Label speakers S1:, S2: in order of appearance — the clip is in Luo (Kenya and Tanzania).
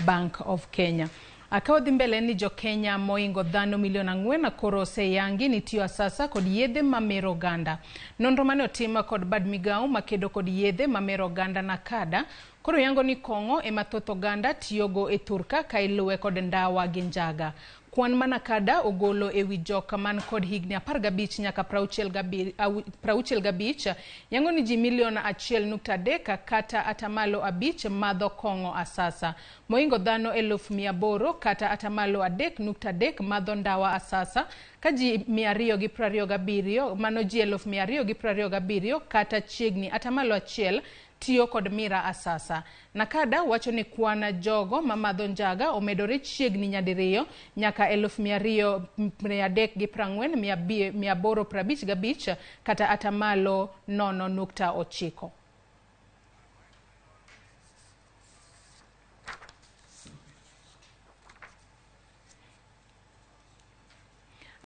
S1: Bank of Kenya. Akawadhi mbele ni jo Kenya moingo dhano milion 4 koro oseyangi ni tiyo sasa kod yedhe mamero oganda. Nonro mane otima kod bad Migago makedo kod yedhe mamero oganda NACADA koro yango ni kong'o ema thoth oganda tiyogo e thurka ka iluwe kod ndawa gi njaga. Kwan ma NACADA ogolo ewi joka man kod higni 15 nyaka 65 yango ni ji milion 1.3 kata atamalo 5 madho kong'o asasa. Moingo dhano 800,000 kata atamalo 3.3 madho ndawa asasa ka ji 227 mano ji 227 kata chiegni atamalo 1 tiyo kod mira asasa. NACADA wacho ni kwana jogo mamadho njaga omedore chiegni nyadiriyo nyaka 2,340 855 kata atamalo 0.9.